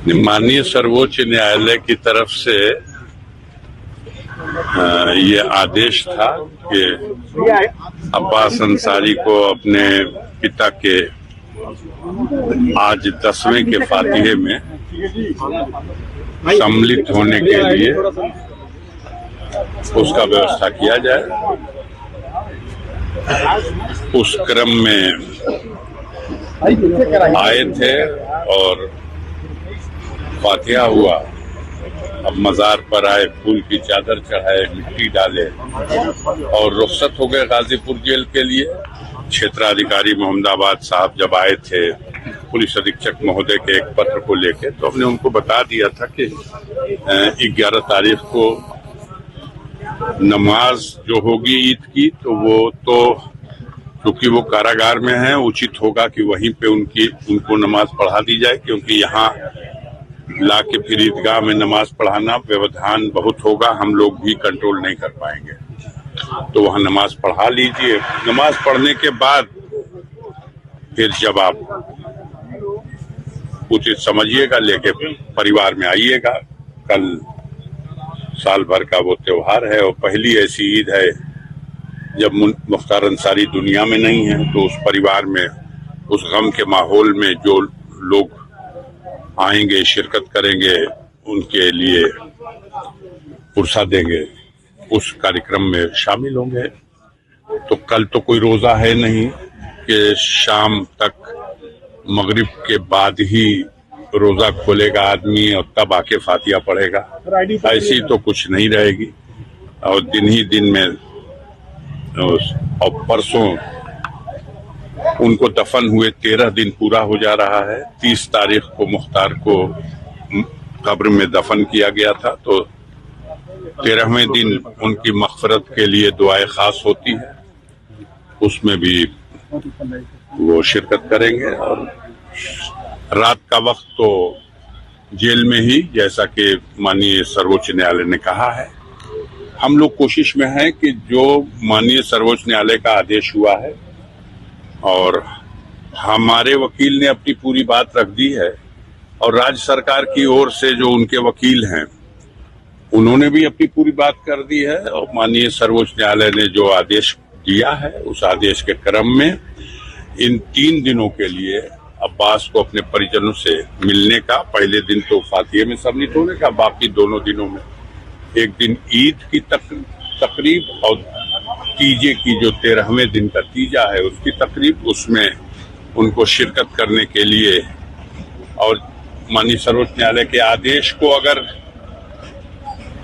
माननीय सर्वोच्च न्यायालय की तरफ से ये आदेश था कि अब्बास अंसारी को अपने पिता के आज 10वें के फातिहे में सम्मिलित होने के लिए उसका व्यवस्था किया जाए। उस क्रम में आए थे और फातिहा हुआ। अब मजार पर आए, फूल की चादर चढ़ाए, मिट्टी डाले और रुखसत हो गए गाजीपुर जेल के लिए। क्षेत्राधिकारी मोहम्मदाबाद साहब जब आए थे पुलिस अधीक्षक महोदय के एक पत्र को लेके, तो हमने उनको बता दिया था कि 11 तारीख को नमाज जो होगी ईद की, तो वो तो क्योंकि वो कारागार में है, उचित होगा कि वहीं पे उनको नमाज पढ़ा दी जाए, क्योंकि यहाँ ला के फिर ईदगाह में नमाज पढ़ाना व्यवधान बहुत होगा, हम लोग भी कंट्रोल नहीं कर पाएंगे। तो वहाँ नमाज पढ़ा लीजिए। नमाज पढ़ने के बाद फिर जब आप उचित समझिएगा लेके परिवार में आइएगा। कल साल भर का वो त्योहार है और पहली ऐसी ईद है जब मुख्तार अंसारी दुनिया में नहीं है, तो उस परिवार में उस गम के माहौल में जो लोग आएंगे, शिरकत करेंगे, उनके लिए पुरसा देंगे, उस कार्यक्रम में शामिल होंगे। तो कल तो कोई रोजा है नहीं कि शाम तक मगरिब के बाद ही रोजा खोलेगा आदमी और तब आके फातिहा पढ़ेगा, ऐसी तो कुछ नहीं रहेगी। और दिन ही दिन में और परसों उनको दफन हुए 13 दिन पूरा हो जा रहा है। 30 तारीख को मुख्तार को कब्र में दफन किया गया था, तो 13वें दिन उनकी मग़फ़िरत के लिए दुआएं खास होती है, उसमें भी वो शिरकत करेंगे। और रात का वक्त तो जेल में ही, जैसा कि माननीय सर्वोच्च न्यायालय ने कहा है। हम लोग कोशिश में हैं कि जो माननीय सर्वोच्च न्यायालय का आदेश हुआ है और हमारे वकील ने अपनी पूरी बात रख दी है और राज्य सरकार की ओर से जो उनके वकील हैं उन्होंने भी अपनी पूरी बात कर दी है, और माननीय सर्वोच्च न्यायालय ने जो आदेश दिया है उस आदेश के क्रम में इन 3 दिनों के लिए अब्बास को अपने परिजनों से मिलने का, पहले दिन तो फातिहे में सम्मिलित होने का, बाकी दोनों दिनों में एक दिन ईद की तकरीब और तीजे की जो 13वें दिन का तीजा है उसकी तकरीब, उसमें उनको शिरकत करने के लिए। और माननीय सर्वोच्च न्यायालय के आदेश को अगर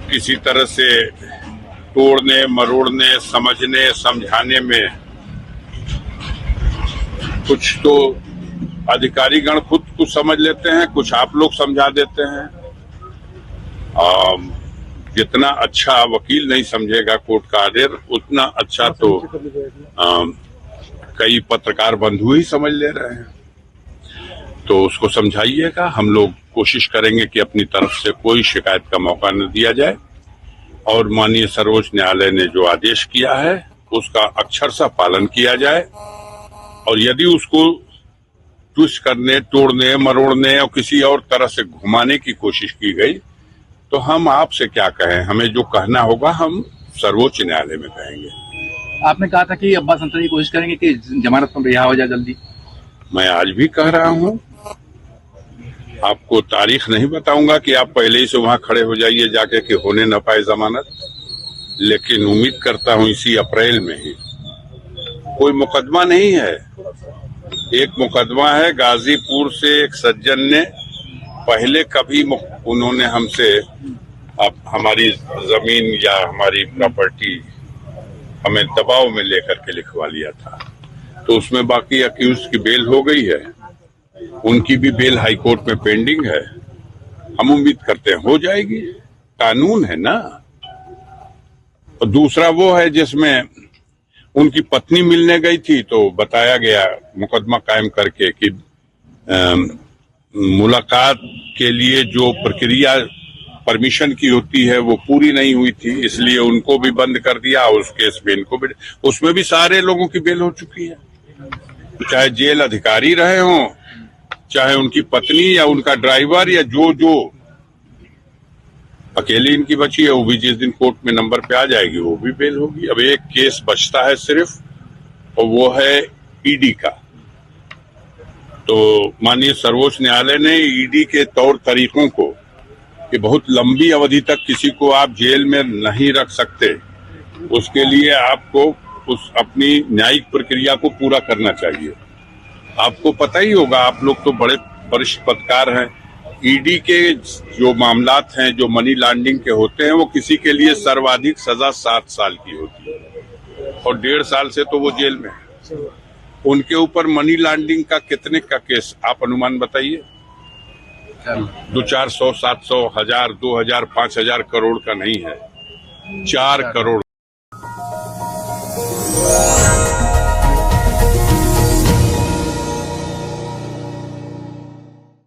किसी तरह से तोड़ने, मरोड़ने, समझने, समझाने में कुछ तो अधिकारीगण खुद कुछ समझ लेते हैं, कुछ आप लोग समझा देते हैं। जितना अच्छा वकील नहीं समझेगा कोर्ट का आदेश, उतना अच्छा तो कई पत्रकार बंधु ही समझ ले रहे हैं। तो उसको समझाइएगा। हम लोग कोशिश करेंगे कि अपनी तरफ से कोई शिकायत का मौका न दिया जाए और माननीय सर्वोच्च न्यायालय ने जो आदेश किया है उसका अक्षरशः पालन किया जाए। और यदि उसको ट्विस्ट करने, तोड़ने, मरोड़ने और किसी और तरह से घुमाने की कोशिश की गई तो हम आपसे क्या कहें, हमें जो कहना होगा हम सर्वोच्च न्यायालय में कहेंगे। आपने कहा था कि अब्बास अंसारी कोशिश करेंगे कि जमानत पर रिहा हो जाए जल्दी। मैं आज भी कह रहा हूं, आपको तारीख नहीं बताऊंगा कि आप पहले ही से वहां खड़े हो जाइए जाके कि होने न पाए जमानत, लेकिन उम्मीद करता हूं इसी अप्रैल में ही। कोई मुकदमा नहीं है, एक मुकदमा है गाजीपुर से एक सज्जन ने पहले कभी उन्होंने हमसे हमारी जमीन या हमारी प्रॉपर्टी हमें दबाव में लेकर के लिखवा लिया था, तो उसमें बाकी अक्यूज की बेल हो गई है, उनकी भी बेल हाई कोर्ट में पेंडिंग है। हम उम्मीद करते हैं हो जाएगी, कानून है ना। और दूसरा वो है जिसमें उनकी पत्नी मिलने गई थी तो बताया गया मुकदमा कायम करके कि मुलाकात के लिए जो प्रक्रिया परमिशन की होती है वो पूरी नहीं हुई थी, इसलिए उनको भी बंद कर दिया। उस केस में इनको भी, उसमें भी सारे लोगों की बेल हो चुकी है, चाहे जेल अधिकारी रहे हों चाहे उनकी पत्नी या उनका ड्राइवर या जो अकेली इनकी बची है, वो भी जिस दिन कोर्ट में नंबर पे आ जाएगी वो भी बेल होगी। अब एक केस बचता है सिर्फ, और वो है ईडी का। तो माननीय सर्वोच्च न्यायालय ने ईडी के तौर तरीकों को, कि बहुत लंबी अवधि तक किसी को आप जेल में नहीं रख सकते, उसके लिए आपको उस अपनी न्यायिक प्रक्रिया को पूरा करना चाहिए। आपको पता ही होगा, आप लोग तो बड़े वरिष्ठ पत्रकार हैं, ईडी के जो मामलात हैं, जो मनी लॉन्ड्रिंग के होते हैं, वो किसी के लिए सर्वाधिक सजा 7 साल की होती है और 1.5 साल से तो वो जेल में है। उनके ऊपर मनी लॉन्ड्रिंग का कितने का केस आप अनुमान बताइए? 200, 400, 700, 1000, 2000, 5000 करोड़ का नहीं है, 4 करोड़।